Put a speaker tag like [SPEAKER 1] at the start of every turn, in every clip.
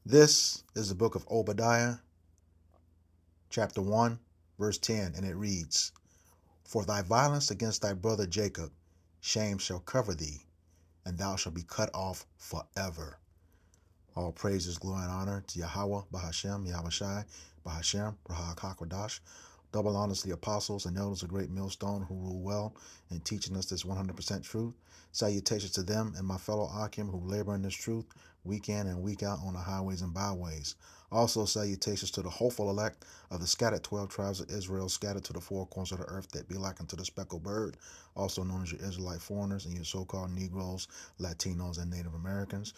[SPEAKER 1] This is the book of Obadiah, chapter 1, verse 10, and it reads, For thy violence against thy brother Jacob, shame shall cover thee, and thou shalt be cut off forever. All praises, glory, and honor to Yahweh, Bahashem, Yahushai, Bahashem, Rahak HaKodash. Double honors to the apostles and elders of Great Millstone who rule well in teaching us this 100% truth. Salutations to them and my fellow Akim who labor in this truth week in and week out on the highways and byways. Also salutations to the hopeful elect of the scattered 12 tribes of Israel, scattered to the four corners of the earth that be like unto the speckled bird, also known as your Israelite foreigners and your so-called Negroes, Latinos, and Native Americans.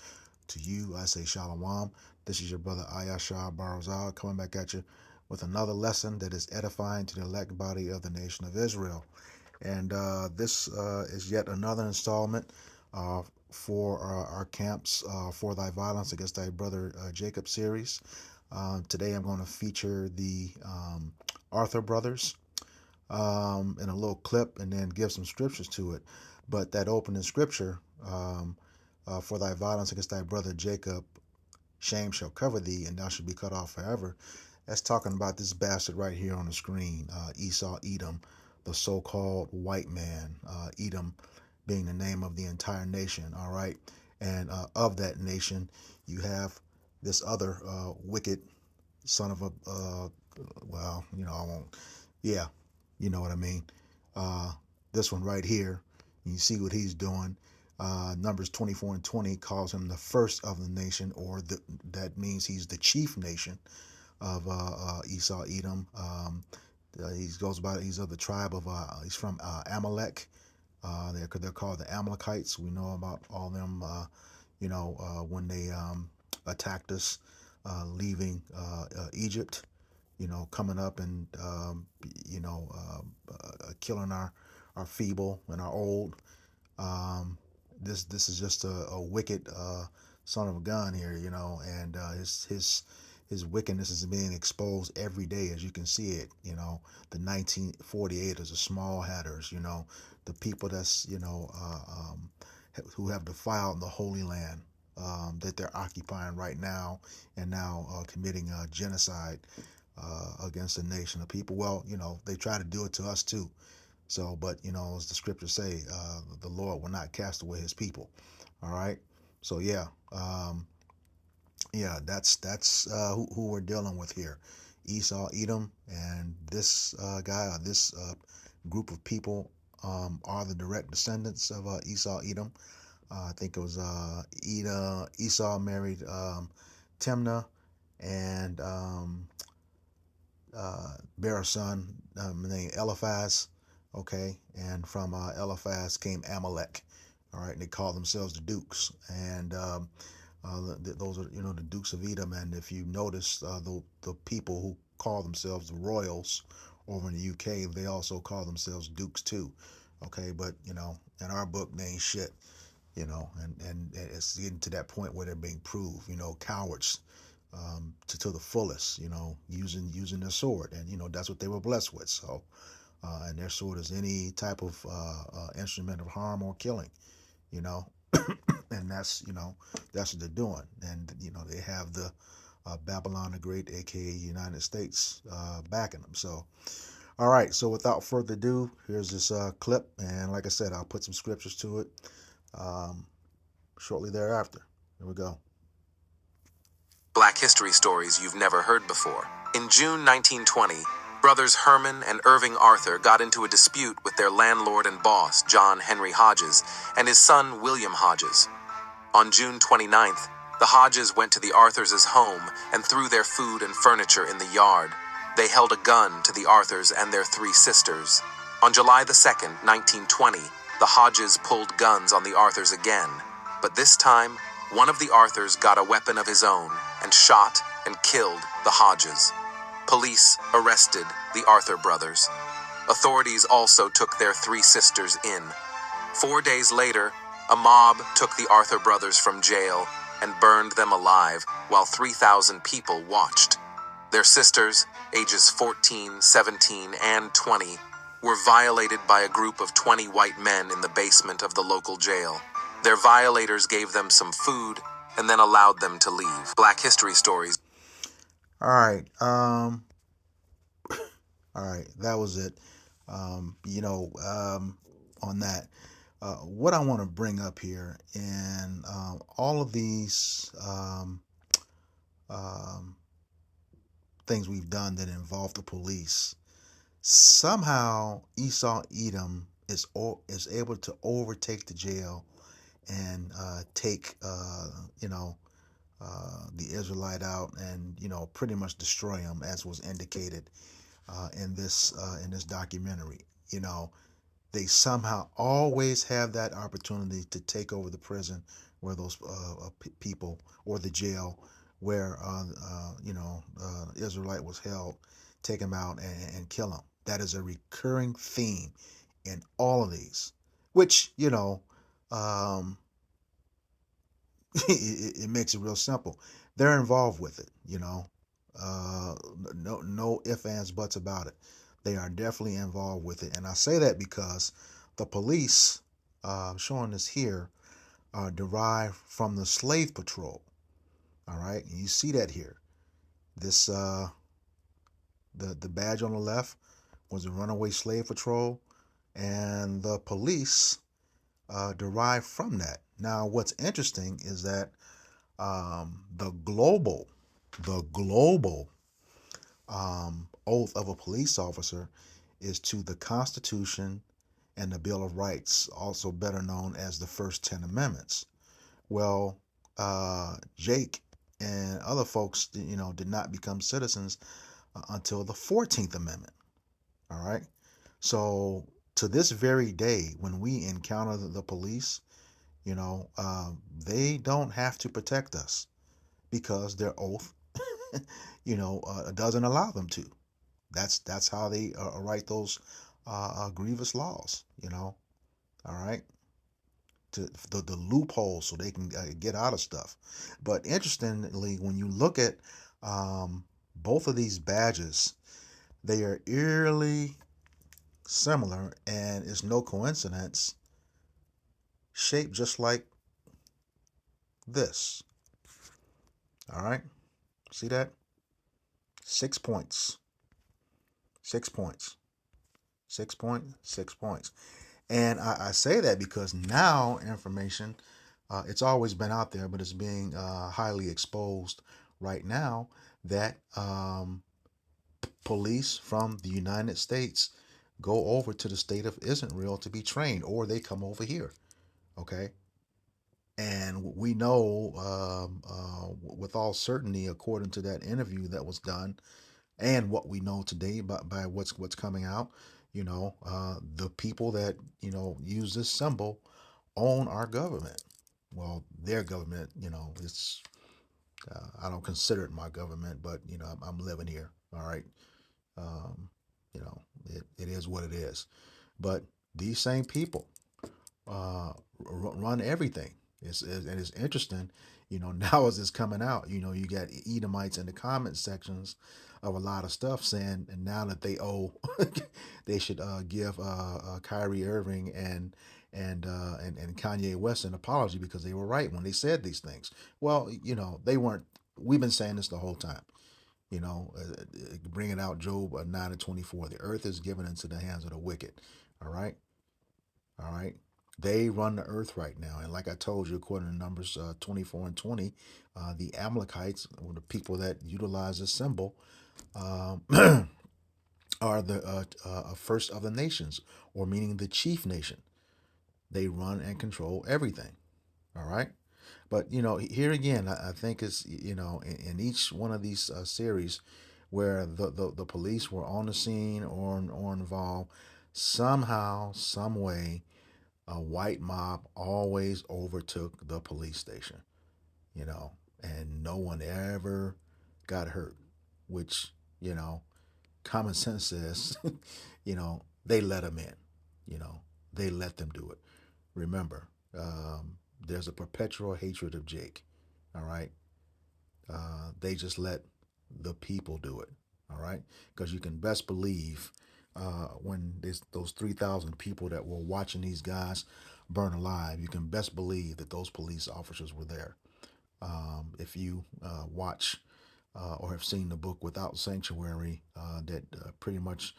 [SPEAKER 1] To you, I say Shalom. This is your brother Ayashar Barazal coming back at you with another lesson that is edifying to the elect body of the nation of Israel. And this is yet another installment for our camps for thy violence against thy brother Jacob series. Today I'm going to feature the Arthur brothers in a little clip and then give some scriptures to it. But that opening scripture, for thy violence against thy brother Jacob, shame shall cover thee, and thou shalt be cut off forever. That's talking about this bastard right here on the screen, Esau Edom, the so-called white man. Edom being the name of the entire nation, all right? And of that nation, you have this other wicked son of a, well, I won't, yeah, you know what I mean. This one right here, you see what he's doing. Numbers 24 and 20 calls him the first of the nation, or that means he's the chief nation of Esau Edom. He's of the tribe of he's from Amalek. They're called the Amalekites. We know about all them. When they attacked us, leaving Egypt. Coming up and killing our feeble and our old. This is just a wicked son of a gun here, and his wickedness is being exposed every day, as you can see it. The 1948ers, the small hatters, the people that's who have defiled the Holy Land that they're occupying right now, and now committing genocide against a nation of people. Well, they try to do it to us too. So, but as the scriptures say, the Lord will not cast away His people. All right. So yeah, that's who we're dealing with here, Esau, Edom, and this guy, or this group of people are the direct descendants of Esau, Edom. I think it was Esau married Timnah, and bare a son named Eliphaz. Okay, and from Eliphaz came Amalek. All right, and they call themselves the Dukes, and those are the Dukes of Edom. And if you notice, the people who call themselves the royals over in the UK, they also call themselves Dukes too. Okay, but in our book, they ain't shit. And it's getting to that point where they're being proved, cowards to the fullest, using their sword, and that's what they were blessed with. So, and their sword is any type of instrument of harm or killing, you know, and that's what they're doing, and they have the Babylon the Great, aka United States, backing them. So, all right. So without further ado, here's this clip, and like I said, I'll put some scriptures to it shortly thereafter. Here we go.
[SPEAKER 2] Black history stories you've never heard before. In June 1920, brothers Herman and Irving Arthur got into a dispute with their landlord and boss, John Henry Hodges, and his son, William Hodges. On June 29th, the Hodges went to the Arthurs' home and threw their food and furniture in the yard. They held a gun to the Arthurs and their three sisters. On July the 2nd, 1920, the Hodges pulled guns on the Arthurs again, but this time, one of the Arthurs got a weapon of his own and shot and killed the Hodges. Police arrested the Arthur brothers. Authorities also took their three sisters in. 4 days later, a mob took the Arthur brothers from jail and burned them alive while 3,000 people watched. Their sisters, ages 14, 17, and 20, were violated by a group of 20 white men in the basement of the local jail. Their violators gave them some food, and then allowed them to leave. Black History Stories.
[SPEAKER 1] All right. All right. That was it. On that, what I want to bring up here, and all of these um, things we've done that involve the police, somehow Esau Edom is able to overtake the jail and take the Israelite out and pretty much destroy him, as was indicated in this documentary. They somehow always have that opportunity to take over the prison where those people, or the jail where Israelite was held, take him out and kill him. That is a recurring theme in all of these, which um, it makes it real simple. They're involved with it. No ifs, ands, buts about it. They are definitely involved with it, and I say that because the police, showing this here, are derived from the slave patrol. All right, and you see that here. This the badge on the left was the runaway slave patrol, and the police derived from that. Now, what's interesting is that the global oath of a police officer is to the Constitution and the Bill of Rights, also better known as the First 10 Amendments. Well, Jake and other folks, did not become citizens until the 14th Amendment. All right. So to this very day, when we encounter the police, they don't have to protect us because their oath, doesn't allow them to. That's how they write those grievous laws. All right, to the loopholes so they can get out of stuff. But interestingly, when you look at both of these badges, they are eerily similar, and it's no coincidence, shaped just like this. All right, see that? 6 points. 6 points. 6 points. And I say that because now information, it's always been out there, but it's being highly exposed right now that police from the United States go over to the state of Israel to be trained, or they come over here. Okay. And we know with all certainty, according to that interview that was done, and what we know today by what's coming out, the people that use this symbol own our government. Well, their government, it's I don't consider it my government, but I'm living here. All right, um, it is what it is. But these same people run everything. And it's interesting, now as it's coming out, you got Edomites in the comment sections of a lot of stuff saying, and now that they owe, they should give Kyrie Irving and Kanye West an apology because they were right when they said these things. Well, they weren't. We've been saying this the whole time. Bringing out Job 9:24. The earth is given into the hands of the wicked. All right. All right. They run the earth right now. And like I told you, according to Numbers 24 and 20, the Amalekites, or the people that utilize this symbol, um, are the first of the nations, or meaning the chief nation. They run and control everything. All right. But, here again, I think it's, in each one of these series where the police were on the scene or involved, somehow, some way, a white mob always overtook the police station, and no one ever got hurt, which, common sense says, they let them in, they let them do it. Remember, there's a perpetual hatred of Jake, all right? They just let the people do it, all right? Because you can best believe when there's those 3,000 people that were watching these guys burn alive, you can best believe that those police officers were there. If you watch or have seen the book Without Sanctuary, that pretty much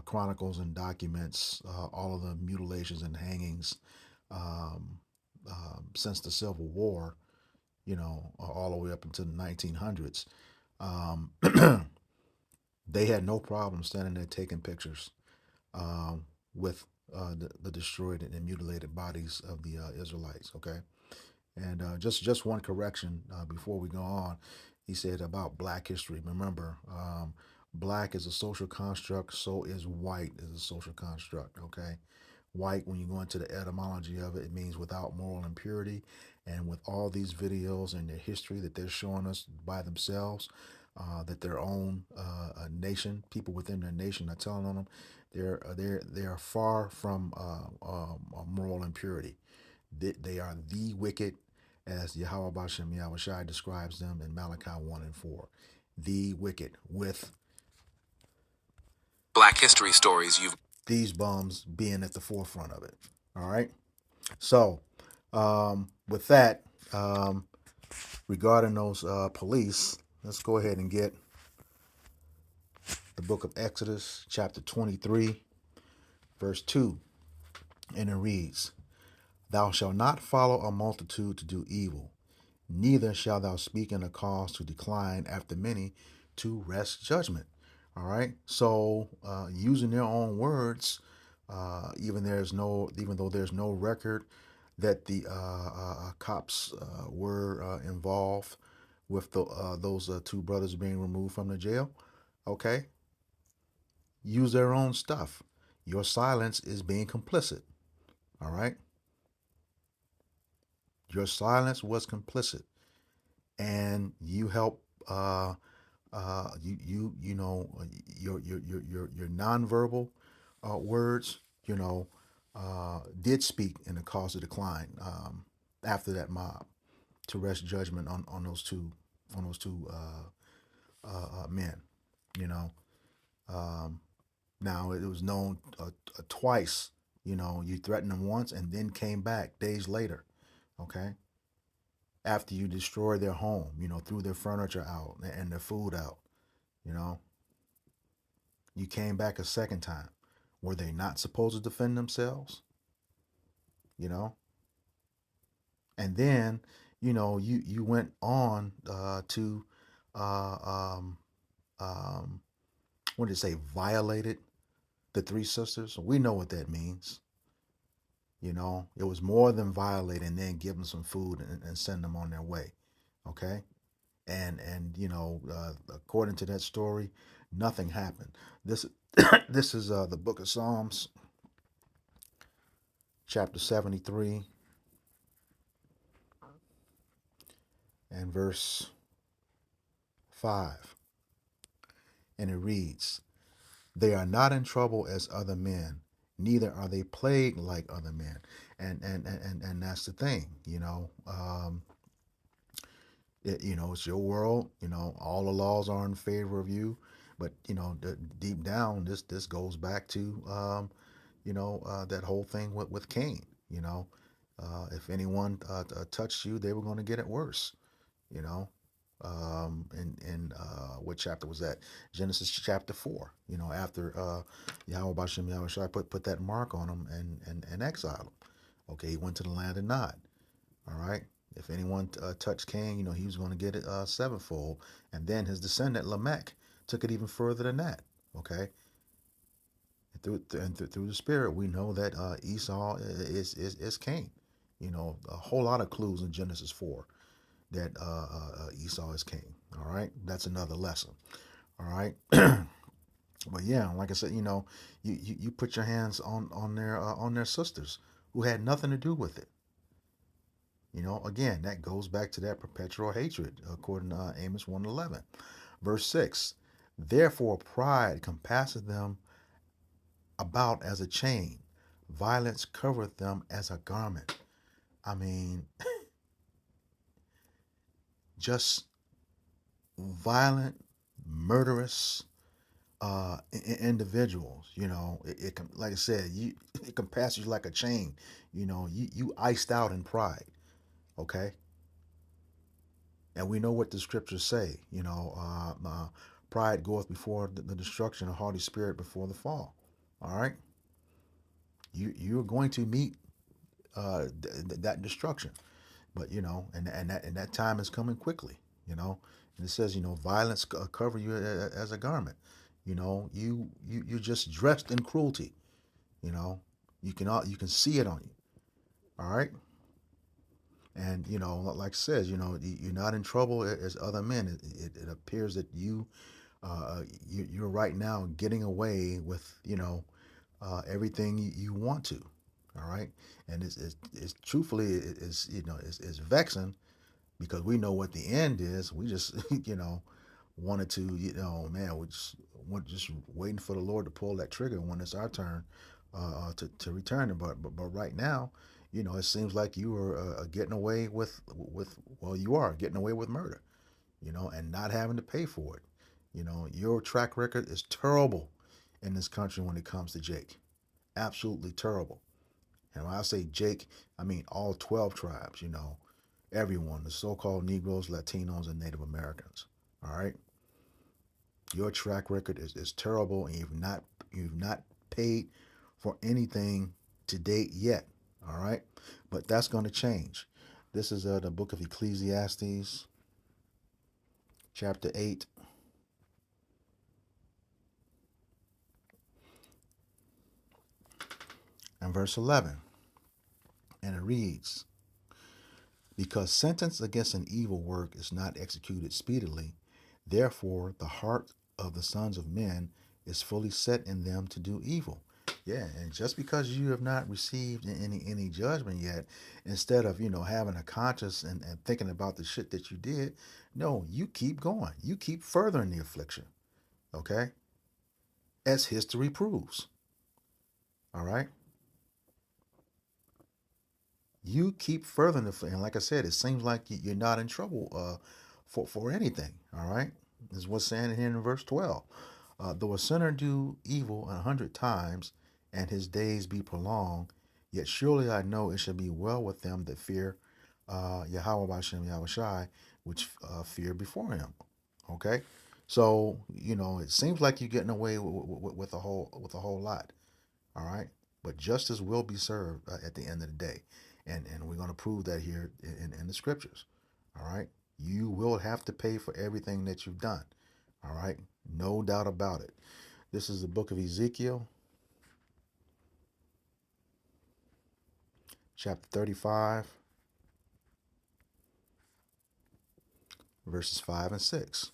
[SPEAKER 1] chronicles and documents all of the mutilations and hangings um, since the Civil War, all the way up into the 1900s. Um, they had no problem standing there taking pictures with the destroyed and mutilated bodies of the Israelites. Okay, and just one correction before we go on. He said about Black history. Remember, black is a social construct. So is white is a social construct. Okay, white, when you go into the etymology of it, it means without moral impurity. And with all these videos and their history that they're showing us by themselves, that their own nation, people within their nation, are telling on them, they are far from moral impurity. They are the wicked, as Yahweh Bashem Yahweh Shai describes them in Malachi 1 and 4. The wicked, with
[SPEAKER 2] Black history stories you've
[SPEAKER 1] these bums being at the forefront of it. All right. So, with that, regarding those police, let's go ahead and get the book of Exodus, chapter 23, verse 2. And it reads, Thou shalt not follow a multitude to do evil, neither shalt thou speak in a cause to decline after many to wrest judgment. All right. So, using their own words, even though there's no record that the cops were involved with those two brothers being removed from the jail. Okay, use their own stuff. Your silence is being complicit. All right, your silence was complicit, and you help. Your nonverbal words. Did speak in the cause of decline after that mob to rest judgment on those two men. You know, now it was known twice. You threatened them once and then came back days later. Okay, after you destroyed their home, threw their furniture out and their food out. You know, you came back a second time. Were they not supposed to defend themselves? You know, and then you went on to um, um, what did it say? Violated the three sisters. We know what that means. It was more than violate and then give them some food and send them on their way. Okay, and according to that story, nothing happened. This this is the book of Psalms, chapter 73 and verse 5, and it reads, They are not in trouble as other men, neither are they plagued like other men. And that's the thing. It's your world. All the laws are in favor of you, but deep down, this goes back to that whole thing with Cain. If anyone touched you, they were going to get it worse. You know, in what chapter was that? Genesis chapter 4. After Yahweh Bashem Yahweh Shai put that mark on him and exiled him. Okay, he went to the land of Nod. All right. If anyone touched Cain, he was going to get it sevenfold. And then his descendant Lamech took it even further than that. Okay. Through the spirit, we know that Esau is Cain. A whole lot of clues in Genesis 4 that Esau is Cain. All right, that's another lesson. All right, but yeah, like I said, you put your hands on their sisters who had nothing to do with it. Again, that goes back to that perpetual hatred, according to Amos 1:11, verse 6. Therefore, pride compasseth them about as a chain, violence covereth them as a garment. I mean, just violent, murderous individuals. It can, like I said, it can pass you like a chain. You iced out in pride. Okay. And we know what the scriptures say, pride goeth before the destruction, a haughty spirit before the fall. All right, you're going to meet that destruction, but and that time is coming quickly. And it says, violence cover you as a garment. You're just dressed in cruelty. You know, you can see it on you. All right. And like it says, you're not in trouble as other men. It appears that you're right now getting away with everything you want to. All right, and it's truthfully it's vexing because we know what the end is. We just wanted to man, we're just waiting for the Lord to pull that trigger when it's our turn to return. But right now, it seems like you are getting away with well, you are getting away with murder, and not having to pay for it. Your track record is terrible in this country when it comes to Jake. Absolutely terrible. And when I say Jake, I mean all 12 tribes, everyone, the so called Negroes, Latinos, and Native Americans. All right? Your track record is terrible, and you've not paid for anything to date yet. All right? But that's going to change. This is the book of Ecclesiastes, chapter 8. And verse 11. And it reads, because sentence against an evil work is not executed speedily, therefore the heart of the sons of men is fully set in them to do evil. Yeah, and just because you have not received any judgment yet, instead of having a conscience and thinking about the shit that you did, no, you keep going. You keep furthering the affliction. Okay? As history proves. All right? You keep furthering the affliction. And like I said, it seems like you're not in trouble for anything. All right? This is what's saying here in verse 12. Though a sinner do evil 100 times, and his days be prolonged, yet surely I know it shall be well with them that fear Yahweh Bashem Yahushai, which fear before him. Okay, so it seems like you're getting away with a whole lot. All right, but justice will be served at the end of the day, and we're going to prove that here in the scriptures. All right, you will have to pay for everything that you've done. All right, no doubt about it. This is the book of Ezekiel, chapter 35, verses 5 and 6.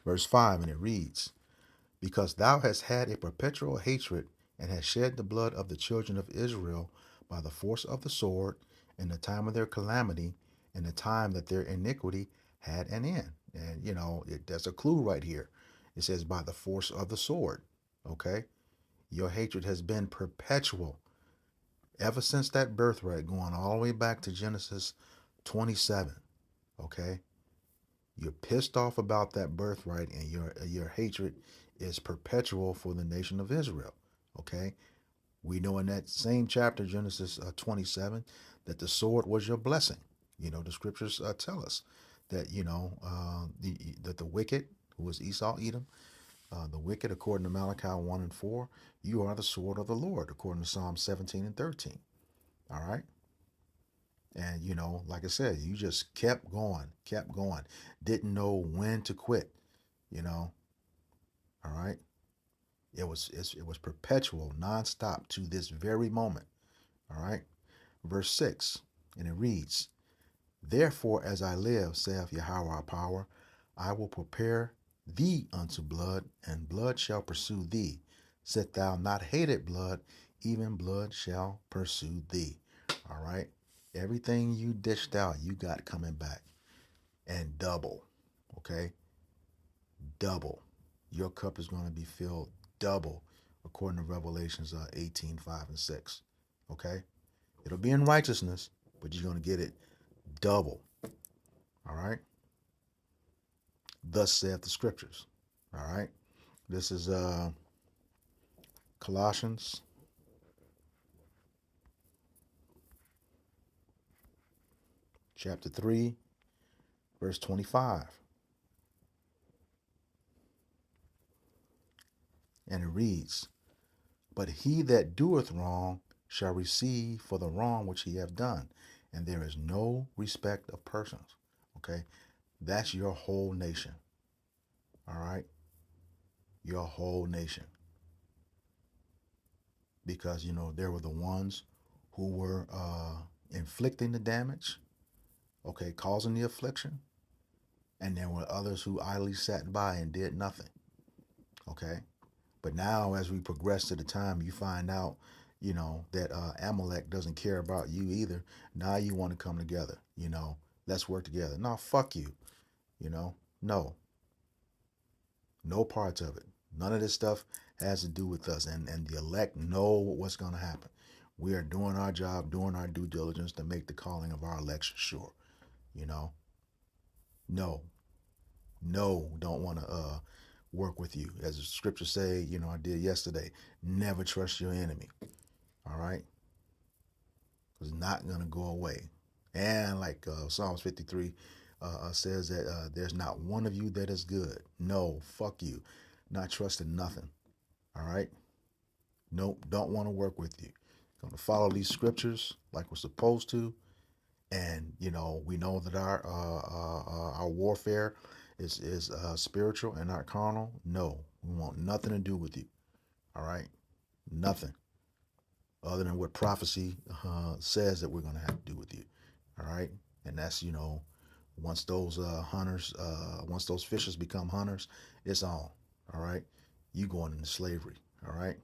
[SPEAKER 1] Verse 5, and it reads, because thou hast had a perpetual hatred and hast shed the blood of the children of Israel by the force of the sword in the time of their calamity, in the time that their iniquity had an end. And, that's a clue right here. It says by the force of the sword. Okay? Your hatred has been perpetual ever since that birthright, going all the way back to Genesis 27. Okay? You're pissed off about that birthright, and your hatred is perpetual for the nation of Israel. Okay? We know in that same chapter, Genesis 27, that the sword was your blessing. The scriptures tell us that, that the wicked, who was Esau, Edom, the wicked, according to Malachi 1 and 4, you are the sword of the Lord, according to Psalm 17 and 13. All right? And, like I said, you just kept going, didn't know when to quit, all right? It was perpetual, nonstop to this very moment, all right? Verse 6, and it reads, therefore, as I live, saith Yahweh our power, I will prepare thee unto blood, and blood shall pursue thee. Set thou not hated blood, even blood shall pursue thee. All right? Everything you dished out, you got coming back. And double. Okay? Double. Your cup is going to be filled double, according to Revelations 18, 5 and 6. Okay? It'll be in righteousness, but you're going to get it double. All right? Thus saith the scriptures. All right? This is Colossians chapter 3, verse 25. And it reads, but he that doeth wrong shall receive for the wrong which he hath done. And there is no respect of persons. Okay? That's your whole nation. All right? Your whole nation. Because, there were the ones who were inflicting the damage, okay, causing the affliction. And there were others who idly sat by and did nothing. Okay? But now, as we progress to the time, you find out, that Amalek doesn't care about you either. Now you want to come together. Let's work together. No, fuck you. No. No parts of it. None of this stuff has to do with us. And the elect know what's going to happen. We are doing our job, doing our due diligence to make the calling of our election sure. No, don't want to work with you. As the scriptures say, I did yesterday, never trust your enemy. All right? It's not going to go away. And like Psalms 53 says that there's not one of you that is good. No, fuck you. Not trusting nothing. All right? Nope, don't want to work with you. Going to follow these scriptures like we're supposed to. And, we know that our warfare is spiritual and not carnal. No, we want nothing to do with you. All right? Nothing. Other than what prophecy says that we're going to have to do with you. All right? And that's, once those hunters, once those fishers become hunters, it's on. All right? You going into slavery. All right?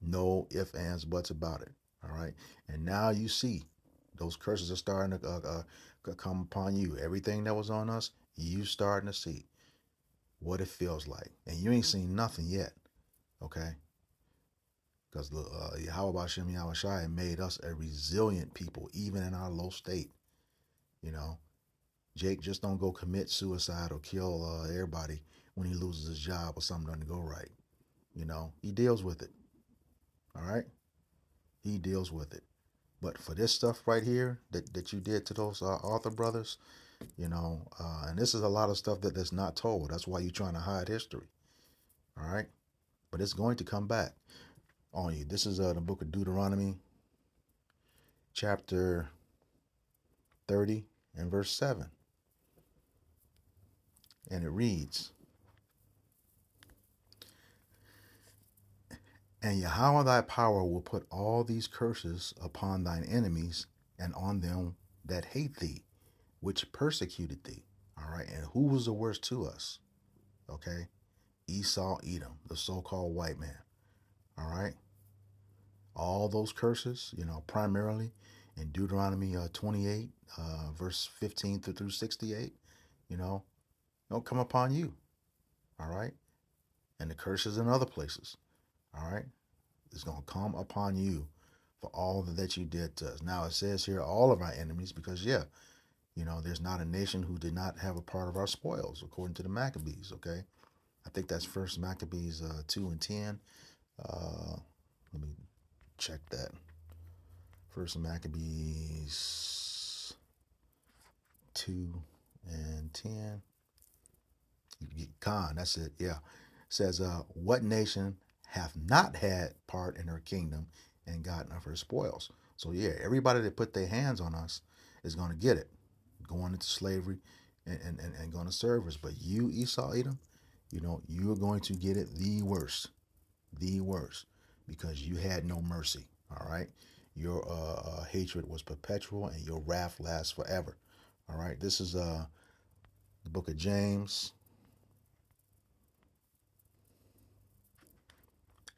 [SPEAKER 1] No ifs, ands, buts about it. All right? And now you see those curses are starting to come upon you. Everything that was on us, you starting to see what it feels like. And you ain't seen nothing yet. Okay? Because Yahweh Hashem Yahweh Shai made us a resilient people, even in our low state. Jake just don't go commit suicide or kill everybody when he loses his job or something doesn't go right. He deals with it. All right? He deals with it. But for this stuff right here that you did to those Arthur brothers, and this is a lot of stuff that's not told. That's why you're trying to hide history. All right? But it's going to come back on you. This is the book of Deuteronomy, chapter 30 and verse 7. And it reads, and Yahweh thy power will put all these curses upon thine enemies and on them that hate thee, which persecuted thee. All right. And who was the worst to us? Okay. Esau, Edom, the so-called white man. All right. All those curses, primarily in Deuteronomy 28, verse 15 through 68, don't come upon you. All right. And the curses in other places. All right. It's going to come upon you for all that you did to us. Now it says here, all of our enemies, because there's not a nation who did not have a part of our spoils, according to the Maccabees. Okay. I think that's First Maccabees 2 and 10. Let me check that. First Maccabees 2 and 10. Khan, that's it. Yeah. It says, what nation hath not had part in her kingdom and gotten of her spoils? So yeah, everybody that put their hands on us is going to get it, going into slavery and going to serve us. But you, Esau, Edom, you're going to get it the worst, because you had no mercy. All right, your hatred was perpetual and your wrath lasts forever. All right, this is the book of James,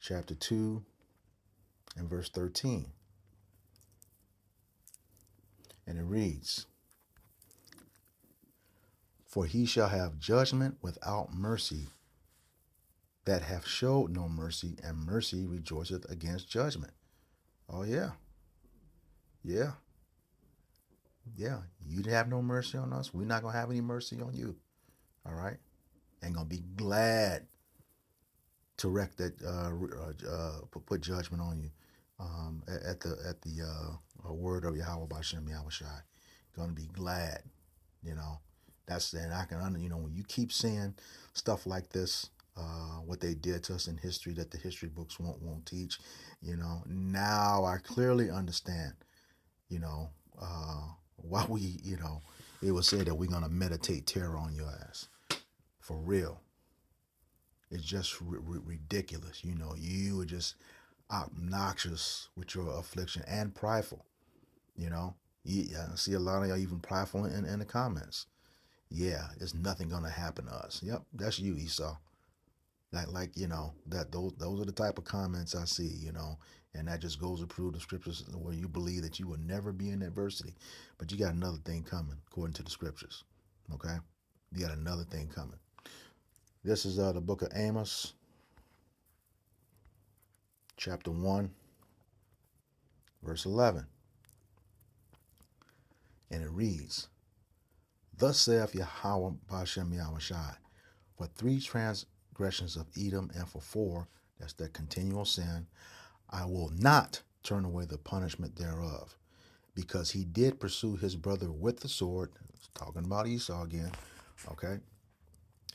[SPEAKER 1] chapter 2 and verse 13. And it reads, for he shall have judgment without mercy that hath showed no mercy, and mercy rejoiceth against judgment. Oh, yeah. Yeah. Yeah. You have no mercy on us. We're not going to have any mercy on you. All right? And going to be glad to wreck that, put judgment on you at the word of Yahweh Bashem Yahweh Shai. Going to be glad. You know, that's and I can you know when you keep seeing stuff like this, what they did to us in history that the history books won't teach. You know, now I clearly understand. You know, why we it was said that we're gonna meditate terror on your ass for real. It's just ridiculous. You know, you were just obnoxious with your affliction and prideful. You know, I see a lot of y'all even prideful in the comments. Yeah, there's nothing gonna happen to us. Yep, that's you, Esau. Like that those are the type of comments I see. And that just goes to prove the scriptures where you believe that you will never be in adversity, but you got another thing coming according to the scriptures. Okay, you got another thing coming. This is the book of Amos, chapter 1, verse 11, and it reads, "Thus saith Yahweh Bashem Yahushai, for 3 transgressions of Edom and for 4, that's that continual sin, I will not turn away the punishment thereof, because he did pursue his brother with the sword," talking about Esau again, okay,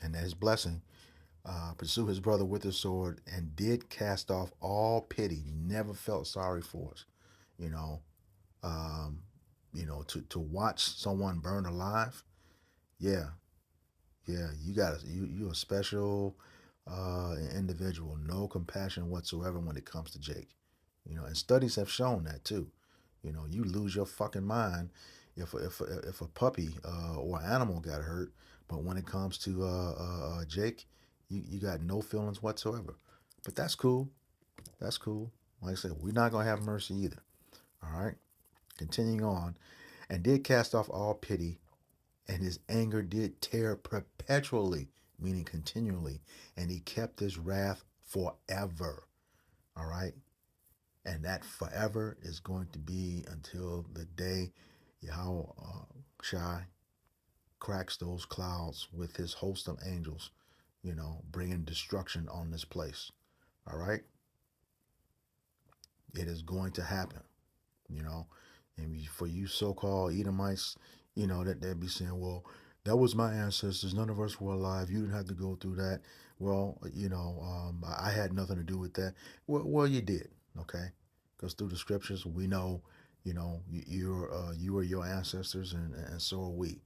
[SPEAKER 1] and his blessing, pursue his brother with the sword, and did cast off all pity, never felt sorry for us, you know, um, to watch someone burn alive, yeah, yeah, you're a special individual, no compassion whatsoever when it comes to Jake. And studies have shown that too. You lose your fucking mind if a puppy or animal got hurt, but when it comes to Jake, you got no feelings whatsoever. But that's cool. That's cool. Like I said, we're not gonna have mercy either. All right. Continuing on, and did cast off all pity, and his anger did tear perpetually, meaning continually, and he kept his wrath forever. All right. And that forever is going to be until the day Yahweh Shai cracks those clouds with his host of angels, bringing destruction on this place. All right? It is going to happen, you know. And for you so-called Edomites, that they'd be saying, well, that was my ancestors. None of us were alive. You didn't have to go through that. Well, I had nothing to do with that. Well, you did, okay? Because through the scriptures, we know, you are your ancestors, and so are we.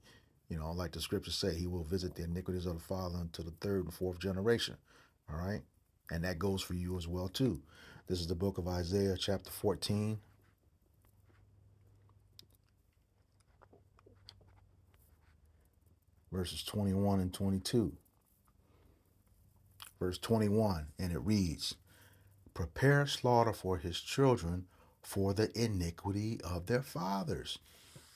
[SPEAKER 1] Like the scriptures say, he will visit the iniquities of the father until the 3rd and 4th generation. All right? And that goes for you as well, too. This is the book of Isaiah, chapter 14, verses 21 and 22. Verse 21, and it reads, "Prepare slaughter for his children for the iniquity of their fathers."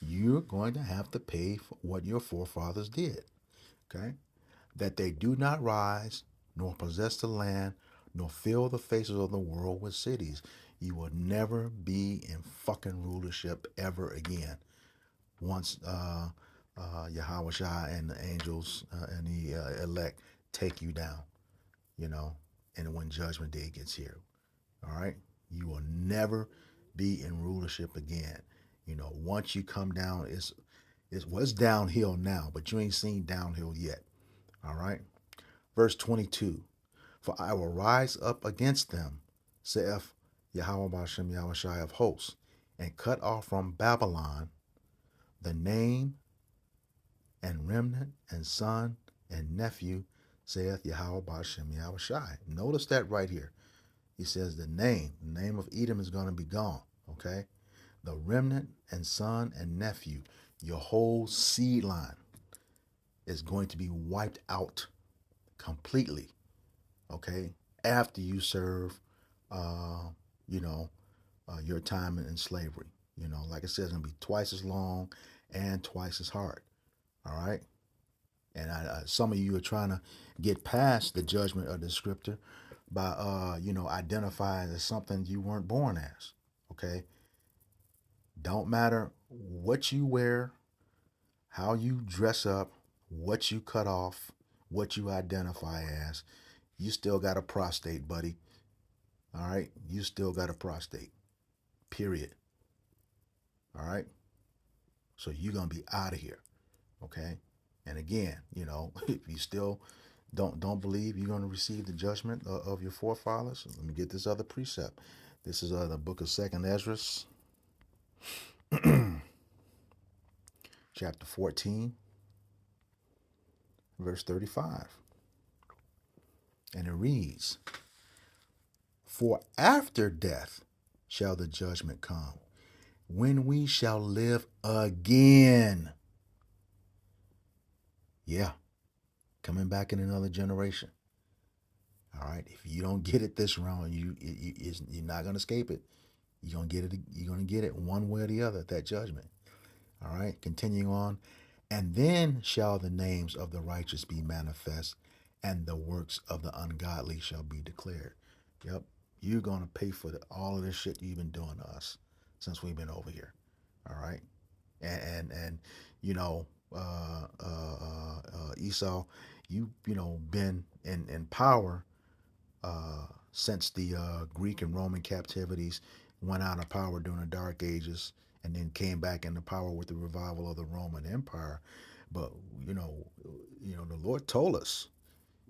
[SPEAKER 1] You're going to have to pay for what your forefathers did, okay? "That they do not rise, nor possess the land, nor fill the faces of the world with cities." You will never be in fucking rulership ever again once Yahweh Shai and the angels and the elect take you down, and when judgment day gets here. All right? You will never be in rulership again. Once you come down, it's downhill now, but you ain't seen downhill yet. All right? Verse 22, "For I will rise up against them, saith Yahweh Bashem Yahushai of hosts, and cut off from Babylon the name and remnant and son and nephew, saith Yahweh Bashem Yahushai." Notice that right here. He says the name of Edom is going to be gone, okay? The remnant and son and nephew, your whole seed line is going to be wiped out completely, okay? After you serve, your time in slavery. Like I said, it's going to be twice as long and twice as hard, all right? And some of you are trying to get past the judgment of the scripture by, identifying as something you weren't born as, okay? Don't matter what you wear, how you dress up, what you cut off, what you identify as. You still got a prostate, buddy. All right? You still got a prostate. Period. All right? So you're going to be out of here. Okay. And again, if you still don't believe you're going to receive the judgment of your forefathers, let me get this other precept. This is the book of Second Ezra, chapter 14, verse 35. And it reads, "For after death shall the judgment come, when we shall live again." Yeah, coming back in another generation. All right. If you don't get it this round, you're not gonna escape it. You're gonna get it. You're gonna get it one way or the other at that judgment. All right. Continuing on, and then shall the names of the righteous be manifest, and the works of the ungodly shall be declared. Yep. You're gonna pay for all of this shit you've been doing to us since we've been over here. All right. And you know, Esau, you been in power since the Greek and Roman captivities went out of power during the Dark Ages, and then came back into power with the revival of the Roman Empire. But the Lord told us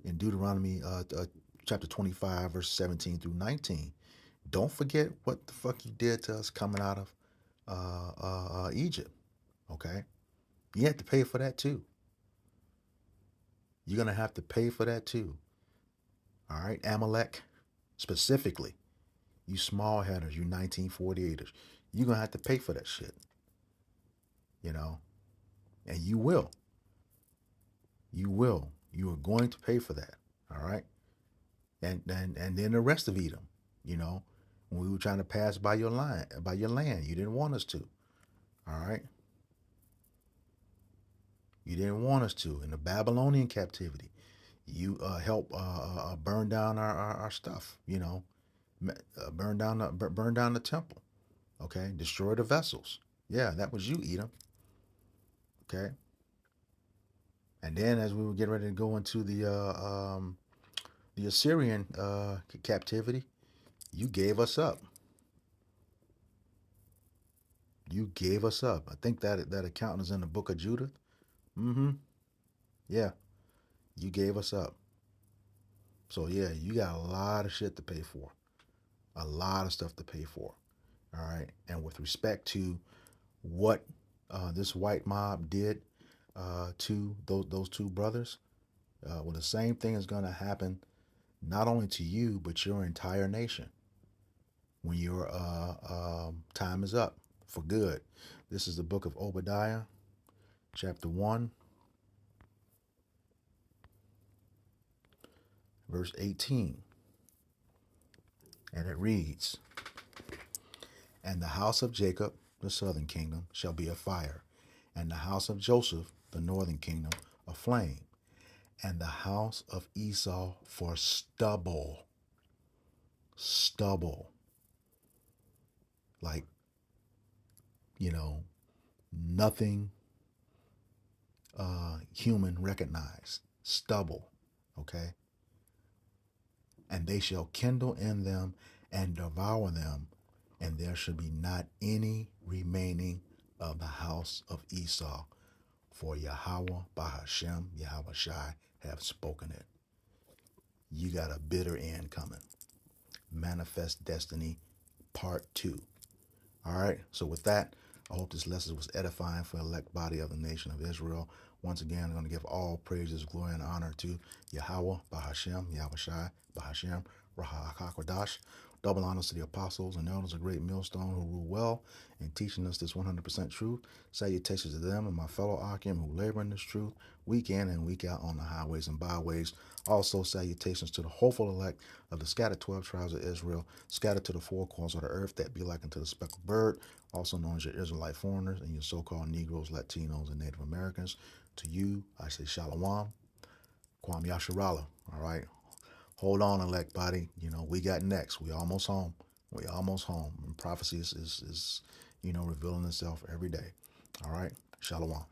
[SPEAKER 1] in Deuteronomy chapter 25, verse 17 through 19. Don't forget what the fuck He did to us coming out of Egypt. Okay, you have to pay for that too. You're gonna have to pay for that too. All right, Amalek, specifically. You small headers, you 1948ers, you're going to have to pay for that shit. And you will. You will. You are going to pay for that. All right. And then the rest of Edom, when we were trying to pass by your land, you didn't want us to. All right. You didn't want us to. In the Babylonian captivity, you helped burn down our stuff, burn down the temple. Okay, destroy the vessels. Yeah, that was you, Edom. Okay, and then as we were getting ready to go into the Assyrian captivity, you gave us up. You gave us up. I think that account is in the book of Judith. Mm-hmm. Yeah, you gave us up. So yeah, you got a lot of shit to pay for. A lot of stuff to pay for. All right, and with respect to what this white mob did to those two brothers, well, the same thing is going to happen not only to you but your entire nation when your time is up for good. This is the book of Obadiah, chapter 1, verse 18, and it reads, "And the house of Jacob, the southern kingdom, shall be a fire, and the house of Joseph, the northern kingdom, a flame, and the house of Esau for stubble." Stubble. Like, nothing human recognized. Stubble. Okay? "And they shall kindle in them and devour them, and there shall be not any remaining of the house of Esau. For Yahweh Bahashem, Yahweh Shai, have spoken it." You got a bitter end coming. Manifest Destiny Part 2. All right. So with that, I hope this lesson was edifying for the elect body of the nation of Israel. Once again, I'm going to give all praises, glory, and honor to Yahweh, Bahashem, Yahweh Shai, Bahashem, Raha HaKodash. Double honors to the apostles and elders of Great Millstone who rule well in teaching us this 100% truth. Salutations to them and my fellow Akim who labor in this truth week in and week out on the highways and byways. Also, salutations to the hopeful elect of the scattered 12 tribes of Israel, scattered to the four corners of the earth that be like unto the speckled bird, also known as your Israelite foreigners and your so-called Negroes, Latinos, and Native Americans. To you, I say Shalom, Kwam Yasharala. All right. Hold on, elect body. We got next. We almost home. We almost home. And prophecy is revealing itself every day. All right. Shalom.